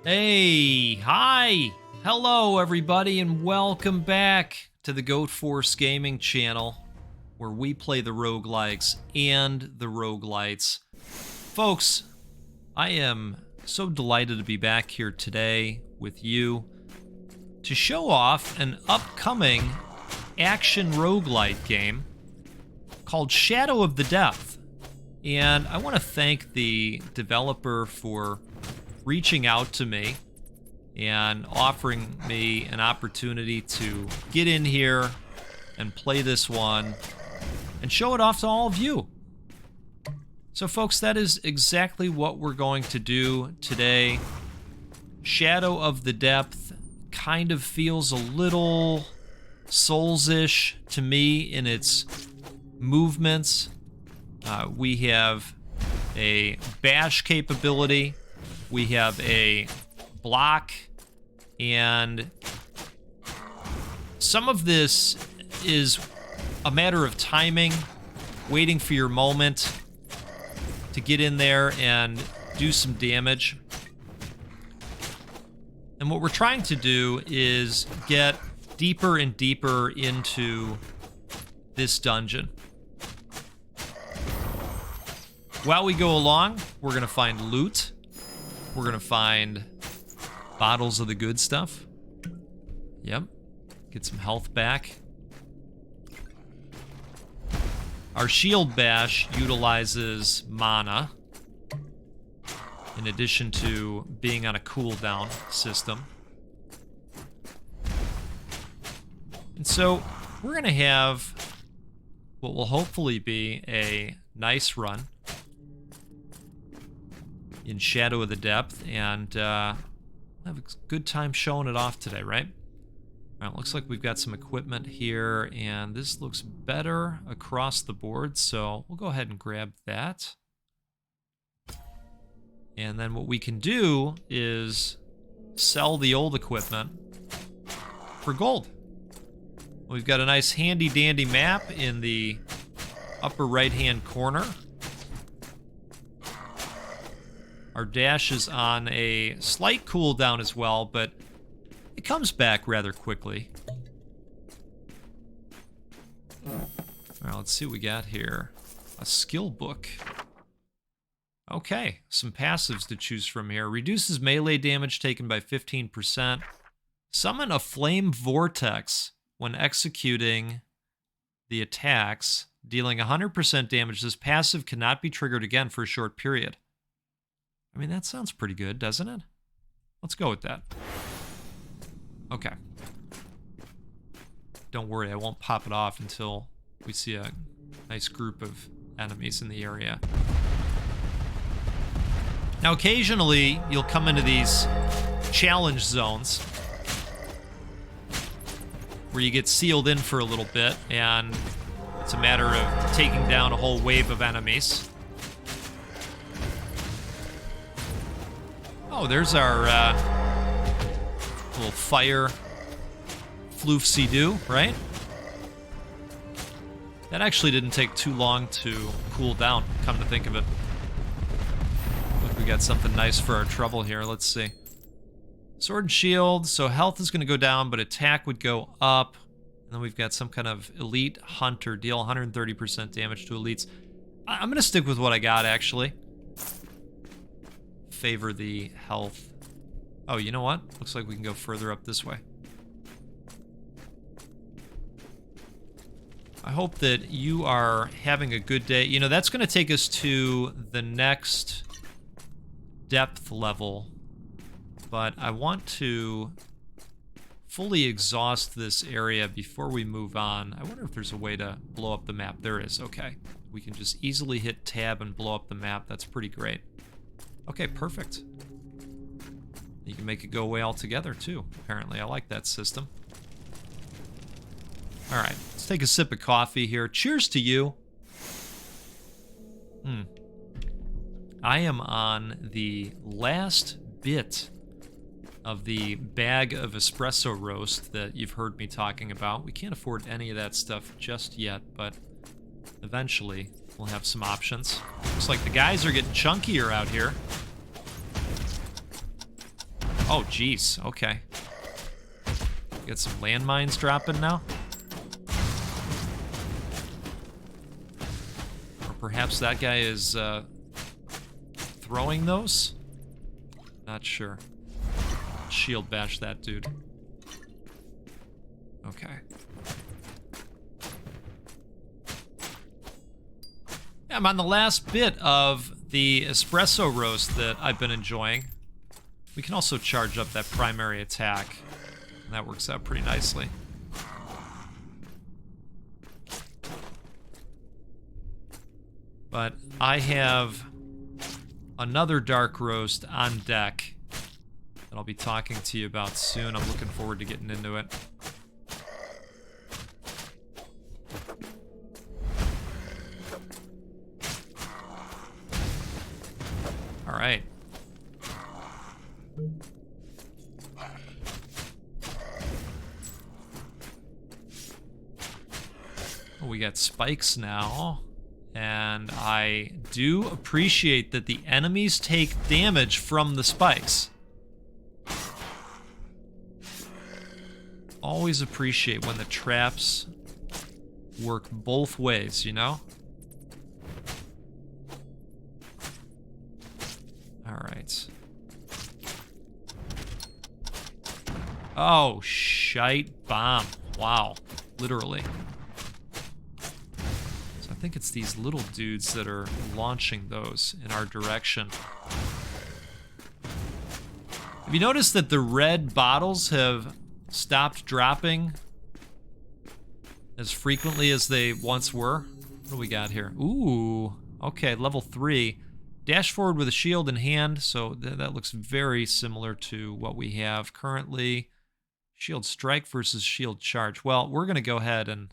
Hey, hi, hello everybody, and welcome back to the Goat Force Gaming channel, where we play the roguelikes and the roguelites. Folks, I am so delighted to be back here today with you to show off an upcoming action roguelite game called Shadow of the Depth. And I want to thank the developer for reaching out to me and offering me an opportunity to get in here and play this one and show it off to all of you. So folks, that is exactly what we're going to do today. Shadow of the Depth kind of feels a little Souls-ish to me in its movements. We have a bash capability. We have a block, and some of this is a matter of timing, waiting for your moment to get in there and do some damage. And what we're trying to do is get deeper and deeper into this dungeon. While we go along, we're going to find loot. We're going to find bottles of the good stuff. Yep. Get some health back. Our shield bash utilizes mana, in addition to being on a cooldown system. And so we're going to have what will hopefully be a nice run in Shadow of the Depth, and we'll have a good time showing it off today, right? All right, looks like we've got some equipment here, and this looks better across the board, so we'll go ahead and grab that. And then what we can do is sell the old equipment for gold. We've got a nice handy-dandy map in the upper right-hand corner. Our dash is on a slight cooldown as well, but it comes back rather quickly. All right, let's see what we got here. A skill book. Okay, some passives to choose from here. Reduces melee damage taken by 15%. Summon a flame vortex when executing the attacks, dealing 100% damage. This passive cannot be triggered again for a short period. I mean, that sounds pretty good, doesn't it? Let's go with that. Okay. Don't worry, I won't pop it off until we see a nice group of enemies in the area. Now, occasionally, you'll come into these challenge zones where you get sealed in for a little bit, and it's a matter of taking down a whole wave of enemies. Oh, there's our little fire floofsy-doo, right? That actually didn't take too long to cool down, come to think of it. Look, we got something nice for our trouble here. Let's see. Sword and shield, so health is going to go down, but attack would go up. And then we've got some kind of elite hunter, deal 130% damage to elites. I'm going to stick with what I got, actually. Favor the health. Oh, you know what? Looks like we can go further up this way. I hope that you are having a good day. You know, that's going to take us to the next depth level, but I want to fully exhaust this area before we move on. I wonder if there's a way to blow up the map. There is. Okay. We can just easily hit tab and blow up the map. That's pretty great. Okay, perfect. You can make it go away altogether, too, apparently. I like that system. All right, let's take a sip of coffee here. Cheers to you. I am on the last bit of the bag of espresso roast that you've heard me talking about. We can't afford any of that stuff just yet, but eventually we'll have some options. Looks like the guys are getting chunkier out here. Oh, jeez. Okay. Get some landmines dropping now. Or perhaps that guy is throwing those? Not sure. Shield bash that dude. Okay. I'm on the last bit of the espresso roast that I've been enjoying. We can also charge up that primary attack. And that works out pretty nicely. But I have another dark roast on deck that I'll be talking to you about soon. I'm looking forward to getting into it. All right. We got spikes now, and I do appreciate that the enemies take damage from the spikes. Always appreciate when the traps work both ways, you know? Alright. Oh, shite bomb. Wow. Literally. So I think it's these little dudes that are launching those in our direction. Have you noticed that the red bottles have stopped dropping as frequently as they once were? What do we got here? Ooh, okay, level 3. Dash forward with a shield in hand, so that looks very similar to what we have currently. Shield strike versus shield charge. Well, we're going to go ahead and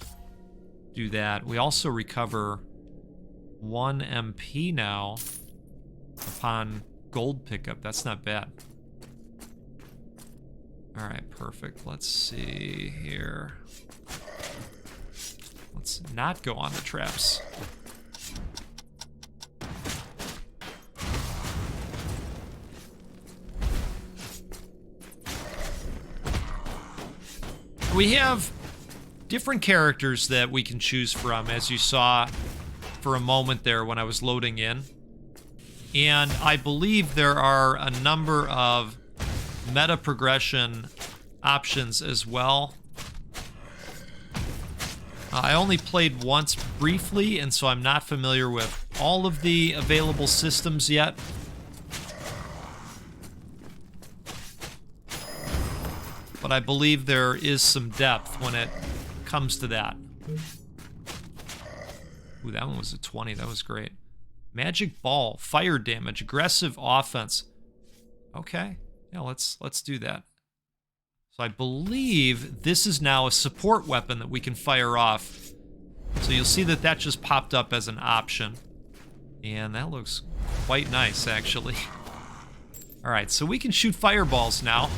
do that. We also recover 1 MP now upon gold pickup. That's not bad. All right, perfect. Let's see here. Let's not go on the traps. We have different characters that we can choose from, as you saw for a moment there when I was loading in. And I believe there are a number of meta progression options as well. I only played once briefly, and so I'm not familiar with all of the available systems yet. But I believe there is some depth when it comes to that. Ooh, that one was a 20. That was great. Magic ball, fire damage, aggressive offense. Okay, yeah, let's do that. So I believe this is now a support weapon that we can fire off. So you'll see that that just popped up as an option. And that looks quite nice, actually. All right, so we can shoot fireballs now.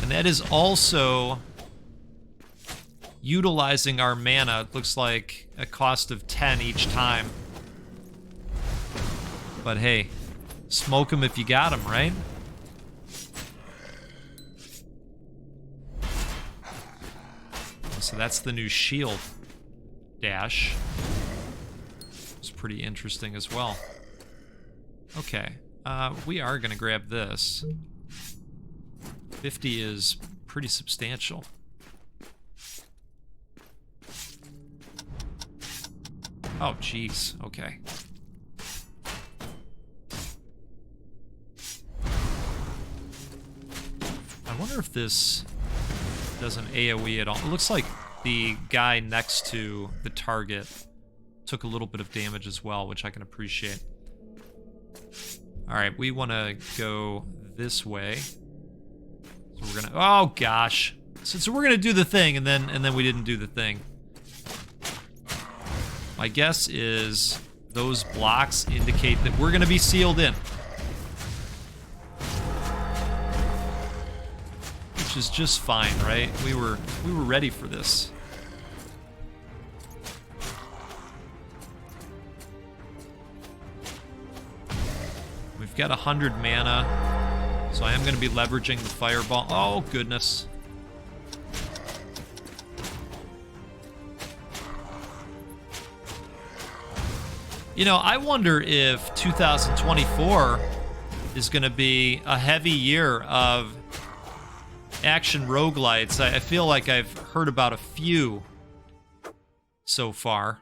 And that is also utilizing our mana. It looks like a cost of 10 each time. But hey, smoke them if you got them, right? So that's the new shield dash. It's pretty interesting as well. Okay, we are gonna grab this. 50 is pretty substantial. Oh, jeez. Okay. I wonder if this does an AoE at all. It looks like the guy next to the target took a little bit of damage as well, which I can appreciate. All right, we want to go this way. So we're gonna. Oh gosh. So we're gonna do the thing, and then we didn't do the thing. My guess is those blocks indicate that we're gonna be sealed in. Which is just fine, right? We were ready for this. We we've got 100 mana, so I am going to be leveraging the fireball. Oh, goodness. You know, I wonder if 2024 is going to be a heavy year of action roguelites. I feel like I've heard about a few so far.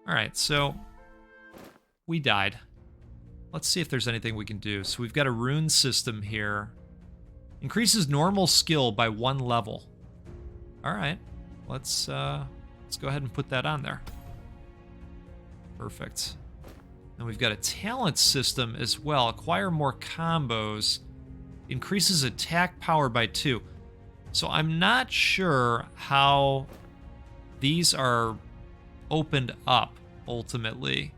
All right, so we died. Let's see if there's anything we can do. So we've got a rune system here. Increases normal skill by 1 level. All right, let's go ahead and put that on there. Perfect. And we've got a talent system as well. Acquire more combos. Increases attack power by 2. So I'm not sure how these are opened up ultimately.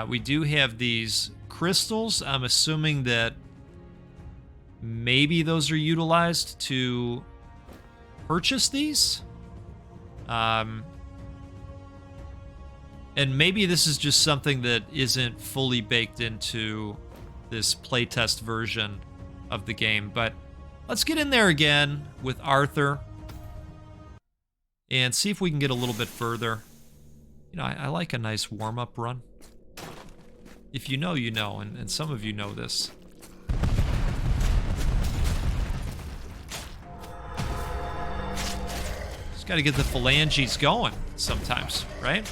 We do have these crystals. I'm assuming that maybe those are utilized to purchase these. And maybe this is just something that isn't fully baked into this playtest version of the game. But let's get in there again with Arthur and see if we can get a little bit further. You know, I like a nice warm-up run. If you know, you know, and some of you know this. Just got to get the phalanges going sometimes, right?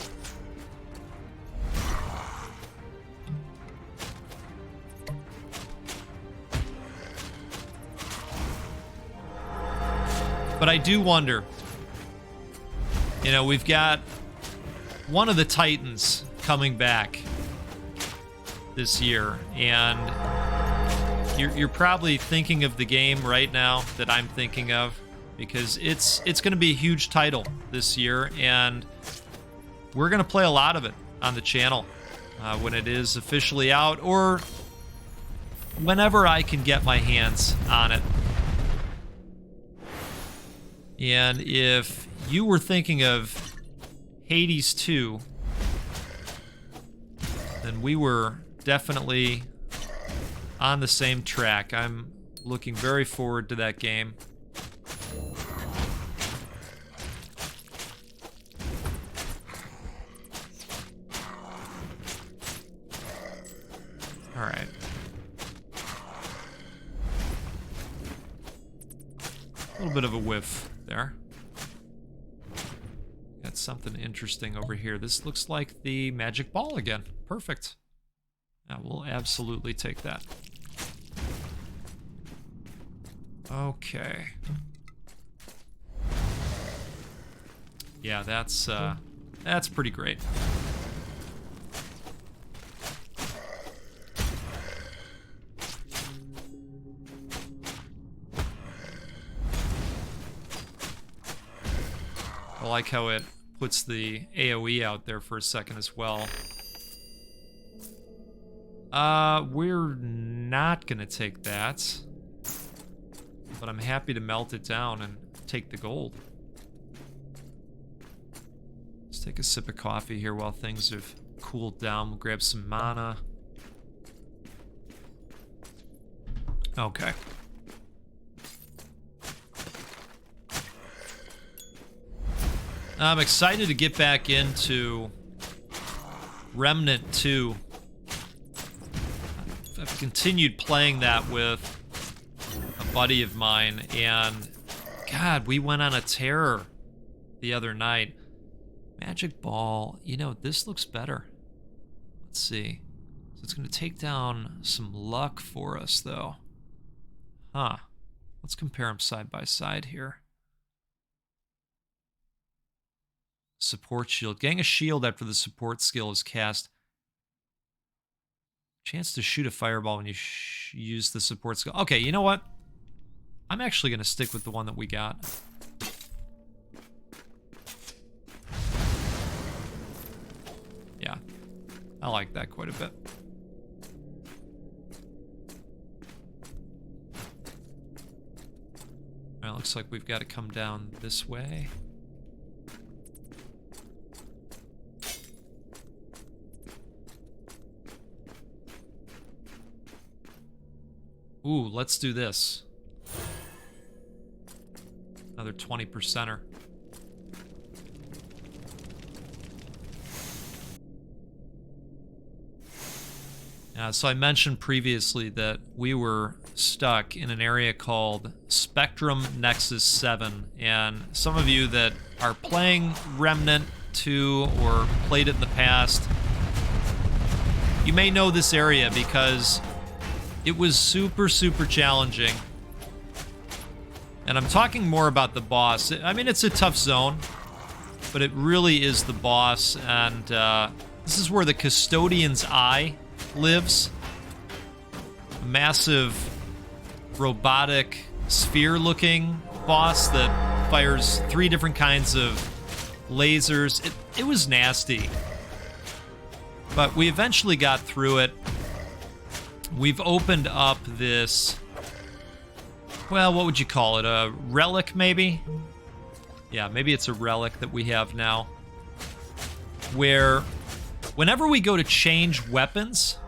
But I do wonder, you know, we've got one of the Titans coming back this year, and you're probably thinking of the game right now that I'm thinking of, because it's going to be a huge title this year, and we're going to play a lot of it on the channel when it is officially out, or whenever I can get my hands on it. And if you were thinking of Hades 2, then we were definitely on the same track. I'm looking very forward to that game. All right. A little bit of a whiff there. Got something interesting over here. This looks like the magic ball again. Perfect. Now we'll absolutely take that. Okay. Yeah, that's pretty great. I like how it puts the AoE out there for a second as well. We're not gonna take that, but I'm happy to melt it down and take the gold. Let's take a sip of coffee here while things have cooled down. We'll grab some mana. Okay. I'm excited to get back into Remnant 2. I've continued playing that with a buddy of mine, and God, we went on a tear the other night. Magic Ball, you know, this looks better. Let's see. So it's going to take down some luck for us, though. Huh. Let's compare them side by side here. Support shield. Getting a shield after the support skill is cast. Chance to shoot a fireball when you use the support skill. Okay, you know what? I'm actually going to stick with the one that we got. Yeah, I like that quite a bit. All right, looks like we've got to come down this way. Ooh, let's do this. Another 20%er. So I mentioned previously that we were stuck in an area called Spectrum Nexus 7, and some of you that are playing Remnant 2 or played it in the past, you may know this area because it was super, super challenging. And I'm talking more about the boss. I mean, it's a tough zone, but it really is the boss, and this is where the Custodian's Eye lives. A massive robotic sphere-looking boss that fires 3 different kinds of lasers. It was nasty. But we eventually got through it. We've opened up this, well, what would you call it? A relic, maybe? Yeah, maybe it's a relic that we have now. Where whenever we go to change weapons,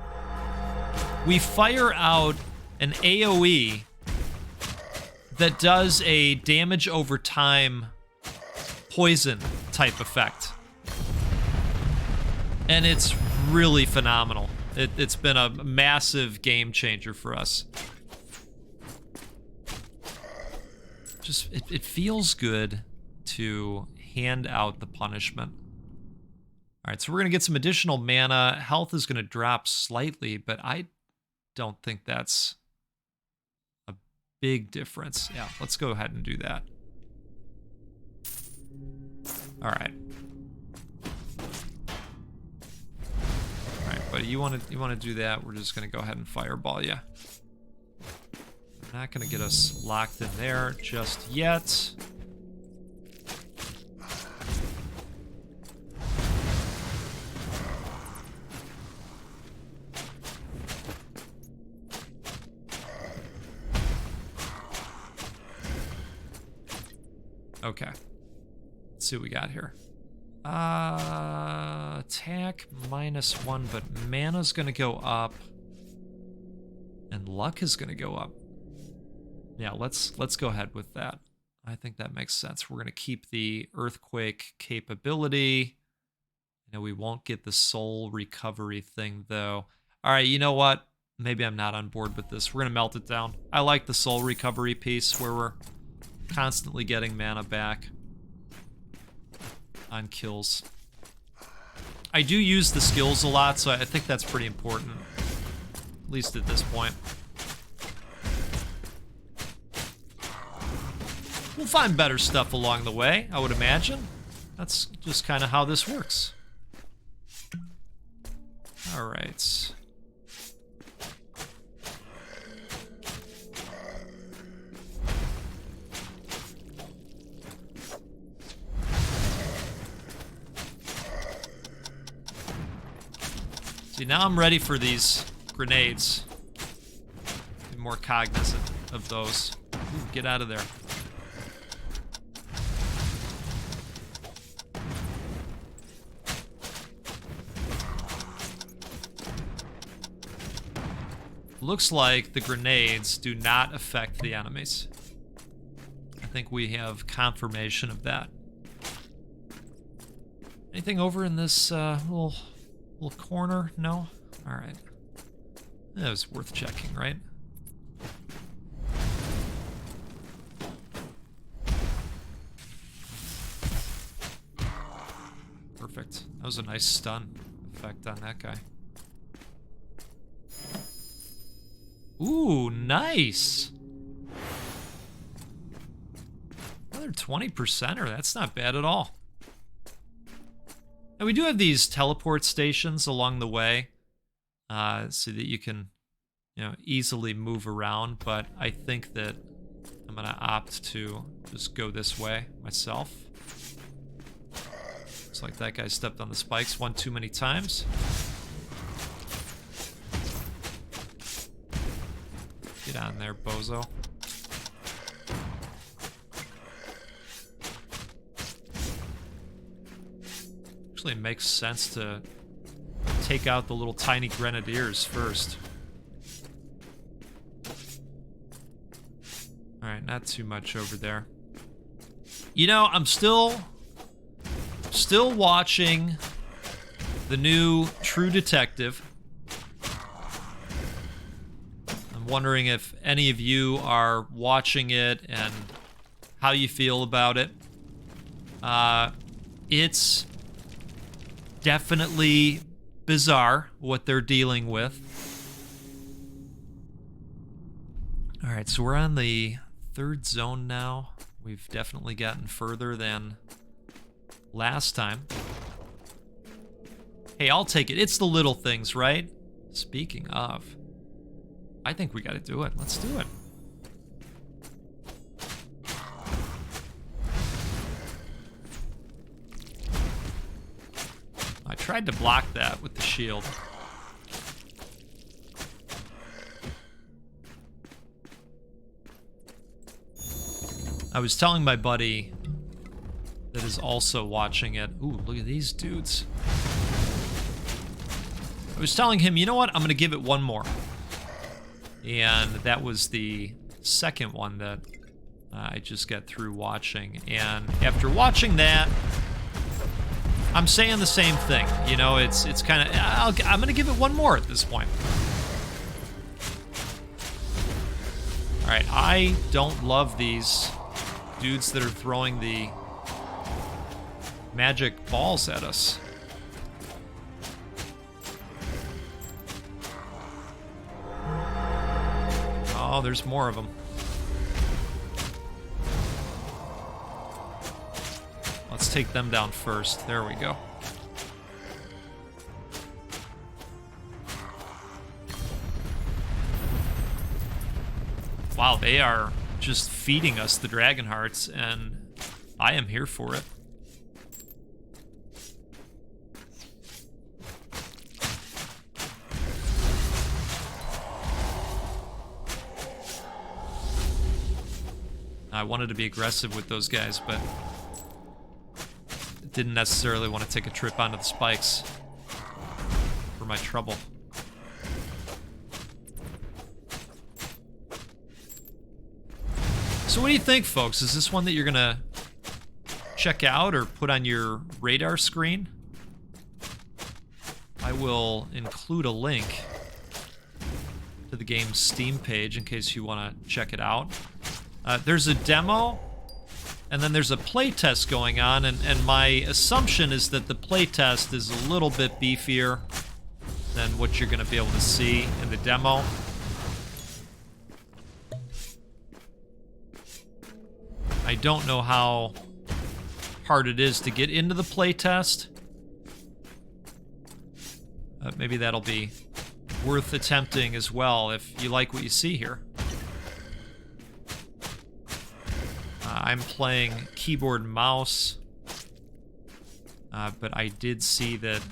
we fire out an AoE that does a damage over time poison type effect. And it's really phenomenal. It's been a massive game changer for us. Just, it feels good to hand out the punishment. All right, so we're going to get some additional mana. Health is going to drop slightly, but I don't think that's a big difference. Yeah, let's go ahead and do that. All right. All right, buddy, you want to do that? We're just going to go ahead and fireball you. Not going to get us locked in there just yet. Okay. Let's see what we got here. Attack -1, but mana's gonna go up. And luck is gonna go up. Yeah, let's go ahead with that. I think that makes sense. We're gonna keep the earthquake capability. You know, we won't get the soul recovery thing though. Alright, you know what? Maybe I'm not on board with this. We're gonna melt it down. I like the soul recovery piece where we're constantly getting mana back on kills. I do use the skills a lot, so I think that's pretty important, at least at this point. We'll find better stuff along the way, I would imagine. That's just kind of how this works. All right. See, now I'm ready for these grenades. Be more cognizant of those. Ooh, get out of there. Looks like the grenades do not affect the enemies. I think we have confirmation of that. Anything over in this little corner? No? Alright. That was worth checking, right? Perfect. That was a nice stun effect on that guy. Ooh, nice! Another 20%er, that's not bad at all. And we do have these teleport stations along the way, so that you can, you know, easily move around, but I think that I'm gonna opt to just go this way myself. Looks like that guy stepped on the spikes one too many times. Get on there, bozo. Actually, it makes sense to take out the little tiny grenadiers first. Alright, not too much over there. You know, I'm still watching the new True Detective. I'm wondering if any of you are watching it and how you feel about it. It's definitely bizarre what they're dealing with. Alright, so we're on the 3rd zone now. We've definitely gotten further than last time. Hey, I'll take it. It's the little things, right? Speaking of, I think we gotta do it. Let's do it. I tried to block that with the shield. I was telling my buddy that is also watching it. Ooh, look at these dudes. I was telling him, you know what? I'm going to give it one more. And that was the second one that I just got through watching. And after watching that, I'm saying the same thing. You know, it's kind of... I'm going to give it one more at this point. Alright, I don't love these dudes that are throwing the magic balls at us. Oh, there's more of them. Let's take them down first. There we go. Wow, they are just feeding us the dragon hearts, and I am here for it. I wanted to be aggressive with those guys, but didn't necessarily want to take a trip onto the spikes for my trouble. So what do you think, folks? Is this one that you're gonna check out or put on your radar screen? I will include a link to the game's Steam page in case you want to check it out. There's a demo, and then there's a playtest going on, and my assumption is that the playtest is a little bit beefier than what you're going to be able to see in the demo. I don't know how hard it is to get into the playtest. Maybe that'll be worth attempting as well if you like what you see here. I'm playing keyboard and mouse, but I did see that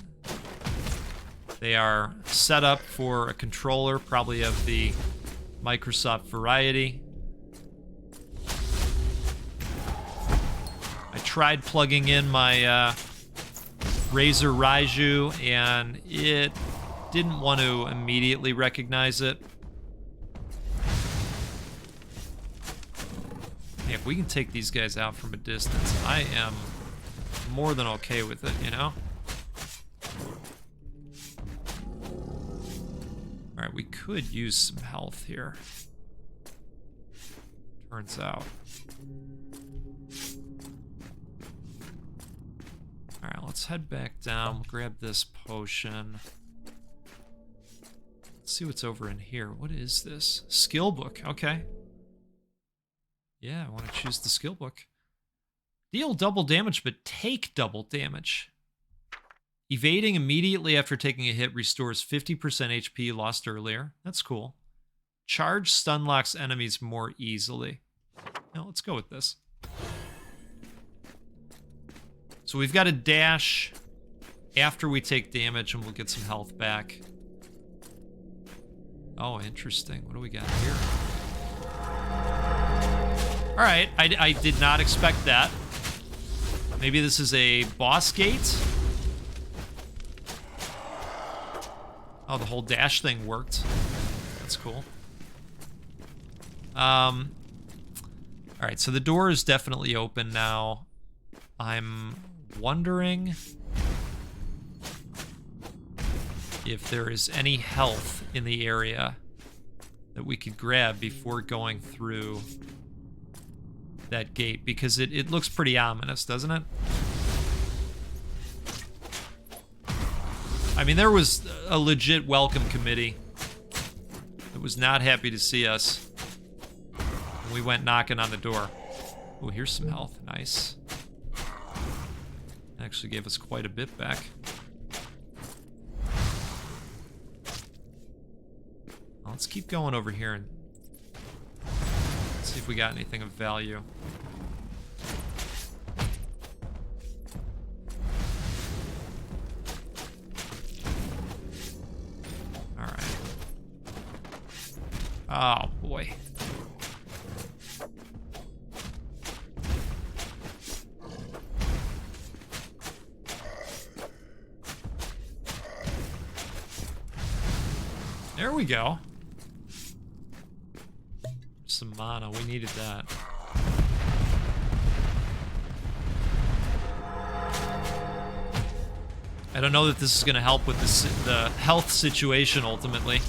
they are set up for a controller, probably of the Microsoft variety. I tried plugging in my Razer Raiju, and it didn't want to immediately recognize it. Hey, if we can take these guys out from a distance, I am more than okay with it, you know? Alright, we could use some health here. Turns out. Alright, let's head back down. We'll grab this potion. Let's see what's over in here. What is this? Skill book. Okay. Yeah, I want to choose the skill book. Deal double damage, but take double damage. Evading immediately after taking a hit restores 50% HP lost earlier. That's cool. Charge stun locks enemies more easily. Now, let's go with this. So we've got a dash after we take damage, and we'll get some health back. Oh, interesting. What do we got here? All right, I did not expect that. Maybe this is a boss gate? Oh, the whole dash thing worked. That's cool. All right, so the door is definitely open now. I'm wondering if there is any health in the area that we could grab before going through that gate, because it looks pretty ominous, doesn't it? I mean, there was a legit welcome committee that was not happy to see us when we went knocking on the door. Oh, here's some health. Nice. Actually gave us quite a bit back. Well, let's keep going over here and see if we got anything of value. Alright. Oh, boy. There we go. Some mana, we needed that. I don't know that this is going to help with the health situation ultimately.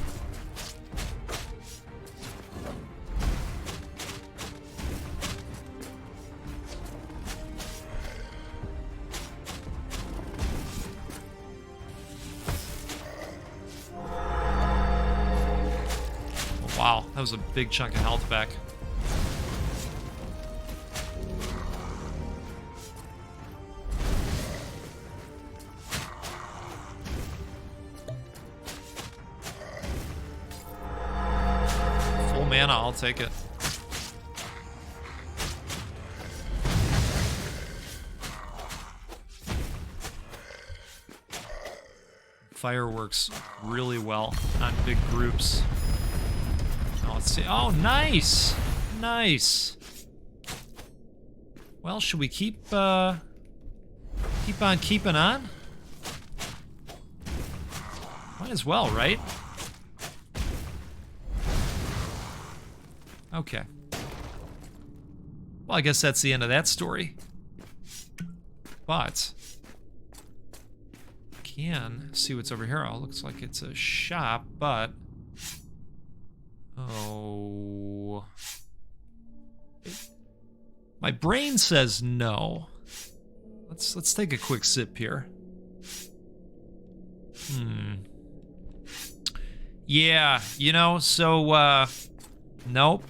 Wow, that was a big chunk of health back. Full mana, I'll take it. Fireworks really well on big groups. Let's see. Oh, nice! Nice! Well, should we keep on keeping on? Might as well, right? Okay. Well, I guess that's the end of that story. But can see what's over here. Oh, looks like it's a shop, but oh, my brain says no. Let's take a quick sip here. Yeah, you know, so nope.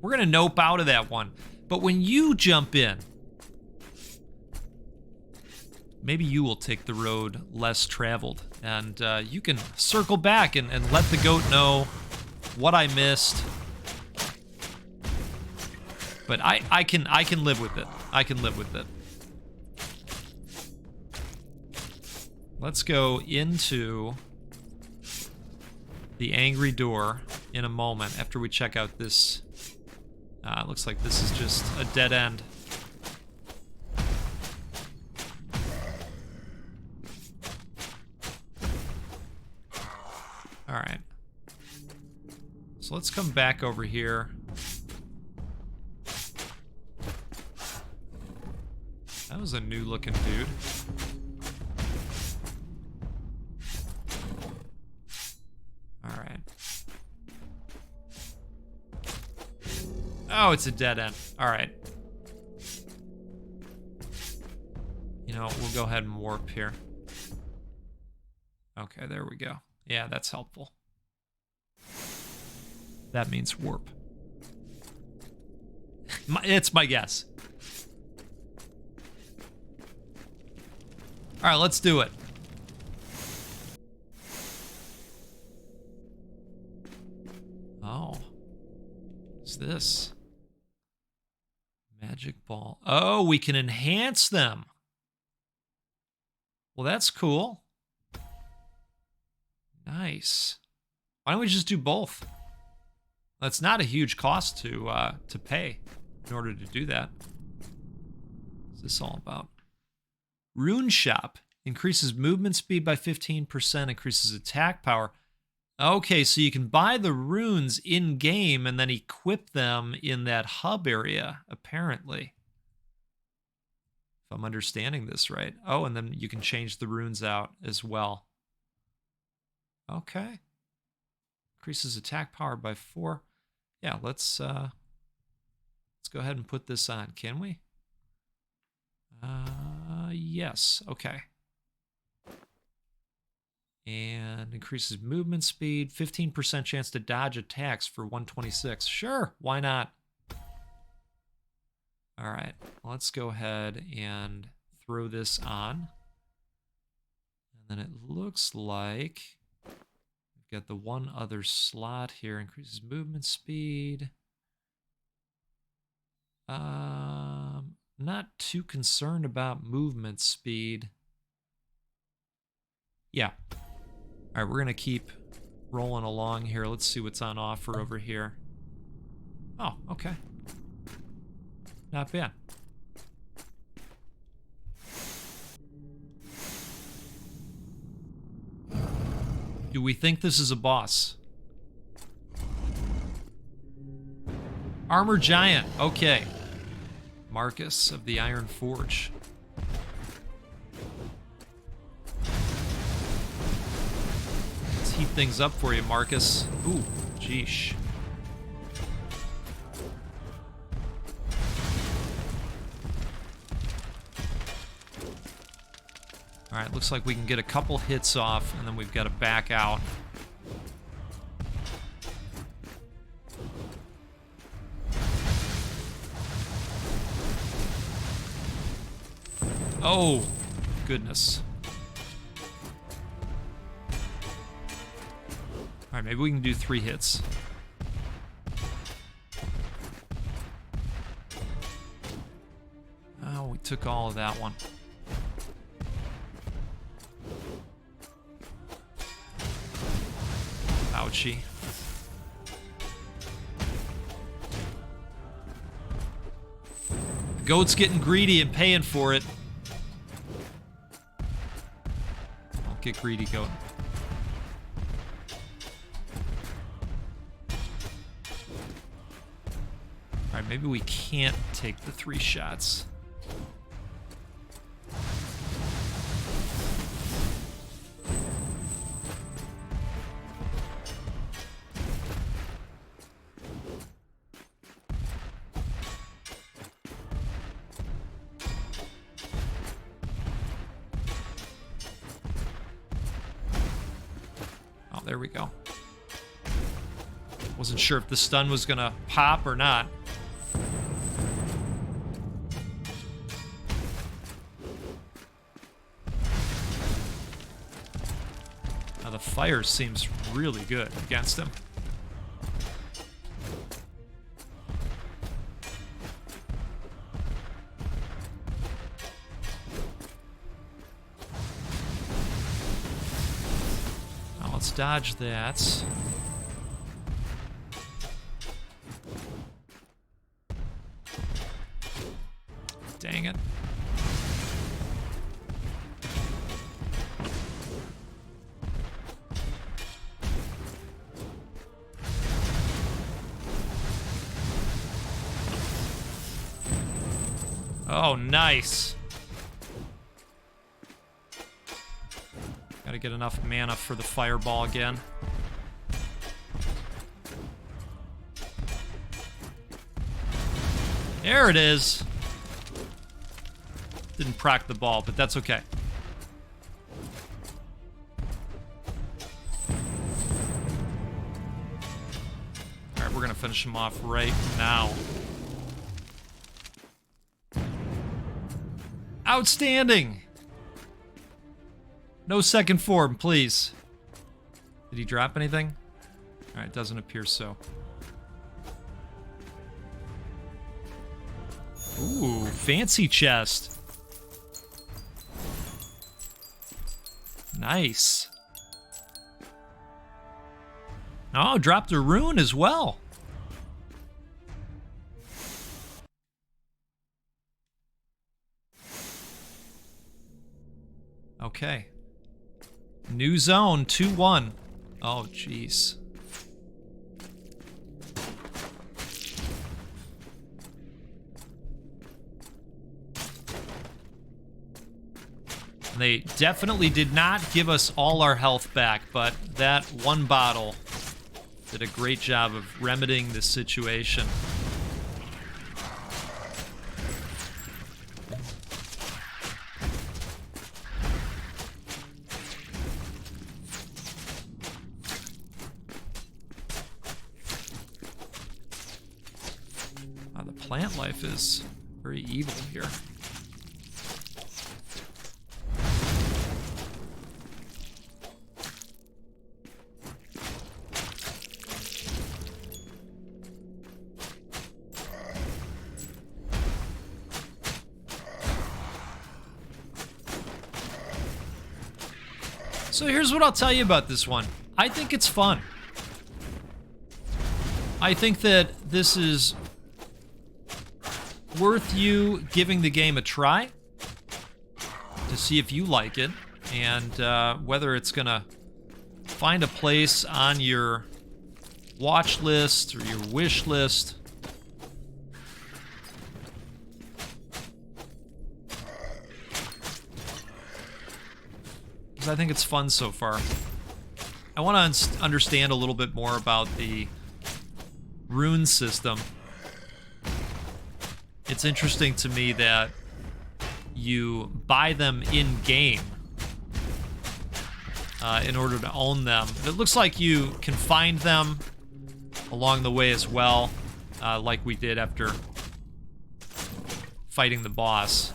We're gonna nope out of that one. But when you jump in, maybe you will take the road less traveled, and you can circle back and let the goat know what I missed. But I can live with it. I can live with it. Let's go into the angry door in a moment after we check out this. Looks like this is just a dead end. All right. So let's come back over here. That was a new looking dude. All right. Oh, it's a dead end. All right. You know, we'll go ahead and warp here. Okay, there we go. Yeah, that's helpful. That means warp. It's my guess. All right, let's do it. Oh. What's this? Magic ball. Oh, we can enhance them. Well, that's cool. Nice. Why don't we just do both? That's not a huge cost to pay in order to do that. What's this all about? Rune shop increases movement speed by 15%, increases attack power. Okay, so you can buy the runes in-game and then equip them in that hub area, apparently. If I'm understanding this right. Oh, and then you can change the runes out as well. Okay. Increases attack power by 4. Yeah, let's go ahead and put this on, can we? Yes, okay. And increases movement speed, 15% chance to dodge attacks for 126. Sure, why not? All right, let's go ahead and throw this on. And then it looks like we've got the one other slot here. Increases movement speed. Not too concerned about movement speed. Yeah. All right, we're going to keep rolling along here. Let's see what's on offer over here. Oh, okay. Not bad. Do we think this is a boss? Armor Giant. Okay. Marcus of the Iron Forge. Let's heat things up for you, Marcus. Ooh, jeesh. All right, looks like we can get a couple hits off, and then we've got to back out. Oh, goodness. All right, maybe we can do 3 hits. Oh, we took all of that one. Ouchie. The goat's getting greedy and paying for it. Don't get greedy, goat. Alright, maybe we can't take the 3 shots. There we go. Wasn't sure if the stun was gonna pop or not. Now the fire seems really good against him. Let's dodge that. Dang it. Oh, nice. Gotta get enough mana for the fireball again. There it is. Didn't proc the ball, but that's okay. Alright, we're gonna finish him off right now. Outstanding! No second form, please. Did he drop anything? Alright, doesn't appear so. Ooh, fancy chest. Nice. Oh, dropped a rune as well. Okay. New zone, 2-1. Oh, jeez. They definitely did not give us all our health back, but that one bottle did a great job of remedying the situation. The plant life is very evil here. So here's what I'll tell you about this one. I think it's fun. I think that this is worth you giving the game a try to see if you like it, and whether it's gonna find a place on your watch list or your wish list. I think it's fun so far. I want to understand a little bit more about the rune system. It's interesting to me that you buy them in-game in order to own them. It looks like you can find them along the way as well, like we did after fighting the boss.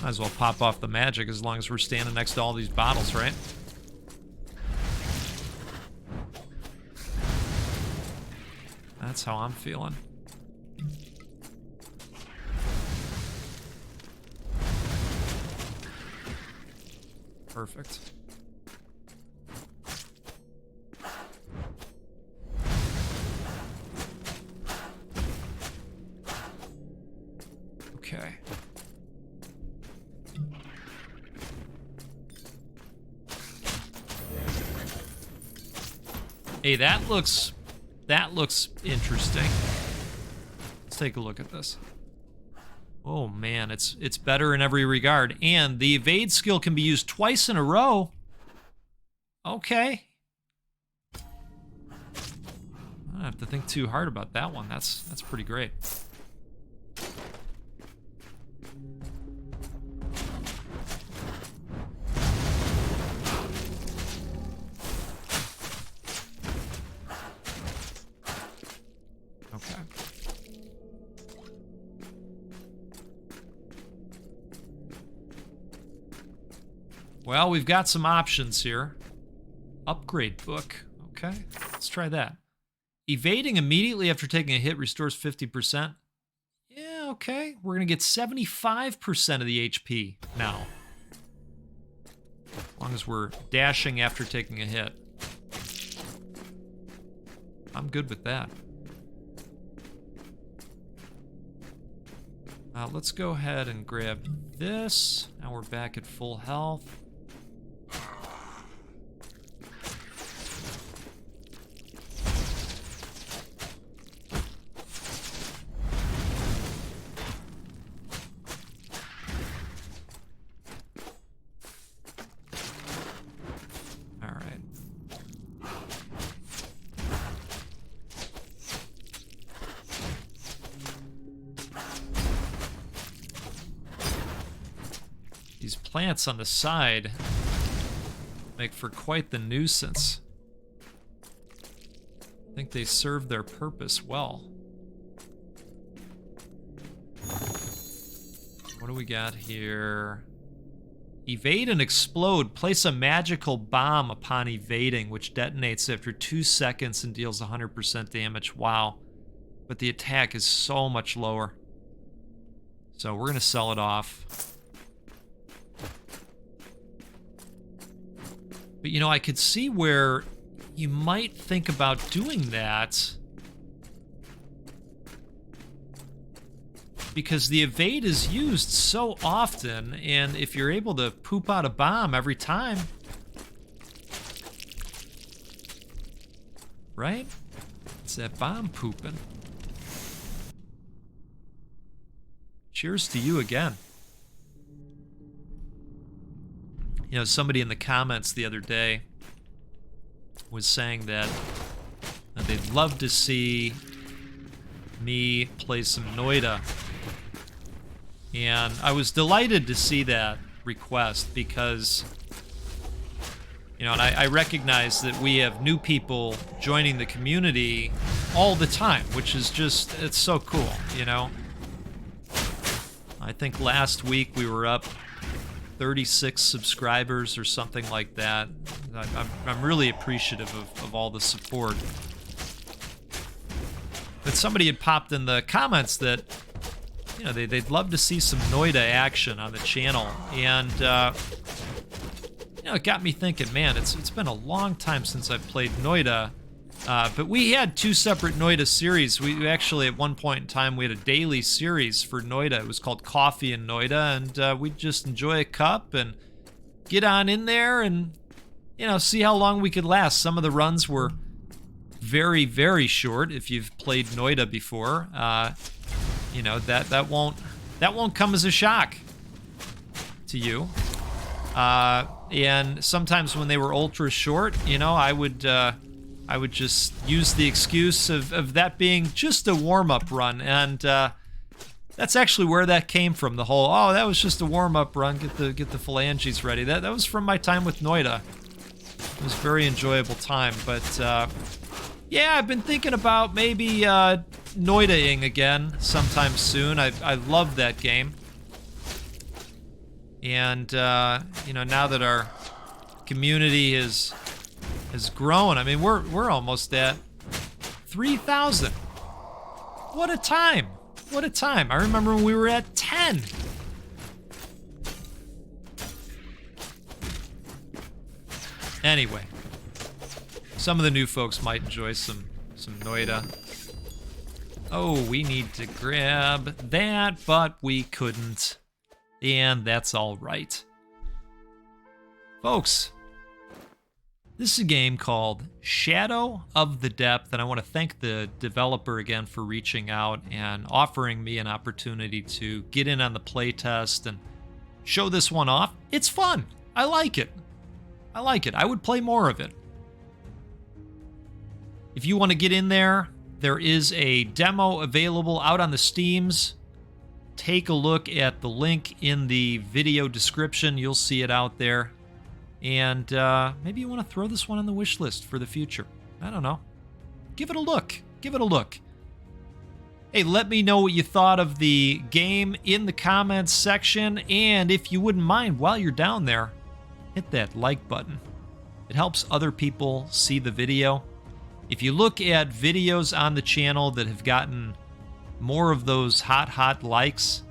Might as well pop off the magic as long as we're standing next to all these bottles, right? That's how I'm feeling. Perfect. Okay. Hey, that looks interesting. Let's take a look at this. Oh man, it's better in every regard. And the evade skill can be used twice in a row. Okay. I don't have to think too hard about that one. That's pretty great. Okay. Well, we've got some options here. Upgrade book. Okay, let's try that. Evading immediately after taking a hit restores 50%. Yeah, okay. We're going to get 75% of the HP now. As long as we're dashing after taking a hit. I'm good with that. Let's go ahead and grab this. Now we're back at full health. All right. These plants on the side make for quite the nuisance. I think they serve their purpose well. What do we got here? Evade and explode. Place a magical bomb upon evading, which detonates after 2 seconds and deals 100% damage. Wow. But the attack is so much lower. So we're going to sell it off. But, you know, I could see where you might think about doing that because the evade is used so often, and if you're able to poop out a bomb every time, right? It's that bomb pooping. Cheers to you again. You know, somebody in the comments the other day was saying that they'd love to see me play some Noida. And I was delighted to see that request because, you know, and I recognize that we have new people joining the community all the time, which is just, it's so cool, you know? I think last week we were up 36 subscribers or something like that. I'm really appreciative of all the support. But somebody had popped in the comments that, you know, they'd love to see some Noida action on the channel. And, you know, it got me thinking, man, it's been a long time since I've played Noida. But we had two separate Noida series. We actually, at one point in time, we had a daily series for Noida. It was called Coffee and Noida, and we'd just enjoy a cup and get on in there and, you know, see how long we could last. Some of the runs were very, very short. If you've played Noida before, you know, that won't come as a shock to you. And sometimes when they were ultra short, you know, I would just use the excuse of that being just a warm-up run, and that's actually where that came from. The whole, oh, that was just a warm-up run, get the phalanges ready. That was from my time with Noida. It was a very enjoyable time, but yeah, I've been thinking about maybe Noida-ing again sometime soon. I love that game, and you know, now that our community has grown, I mean, we're almost at 3,000. What a time! What a time! I remember when we were at 10. Anyway, some of the new folks might enjoy some Noida. Oh, we need to grab that, but we couldn't. And that's all right. Folks, this is a game called Shadow of the Depth, and I want to thank the developer again for reaching out and offering me an opportunity to get in on the playtest and show this one off. It's fun. I like it. I like it. I would play more of it. If you want to get in there, there is a demo available out on the Steams. Take a look at the link in the video description. You'll see it out there. And maybe you want to throw this one on the wish list for the future. I don't know. Give it a look. Give it a look. Hey, let me know what you thought of the game in the comments section. And if you wouldn't mind, while you're down there, hit that like button. It helps other people see the video. If you look at videos on the channel that have gotten more of those hot likes,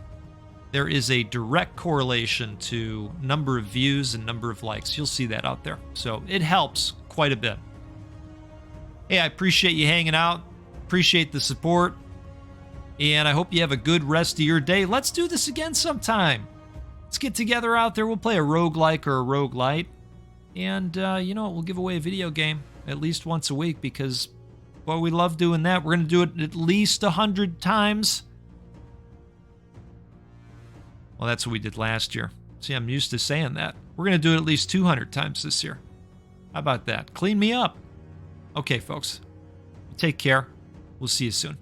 there is a direct correlation to number of views and number of likes. You'll see that out there. So it helps quite a bit. Hey, I appreciate you hanging out. Appreciate the support. And I hope you have a good rest of your day. Let's do this again sometime. Let's get together out there. We'll play a roguelike or a roguelite. And you know what? We'll give away a video game at least once a week because, well, we love doing that. We're going to do it at least 100 times. Well, that's what we did last year. See, I'm used to saying that. We're going to do it at least 200 times this year. How about that? Clean me up. Okay, folks. Take care. We'll see you soon.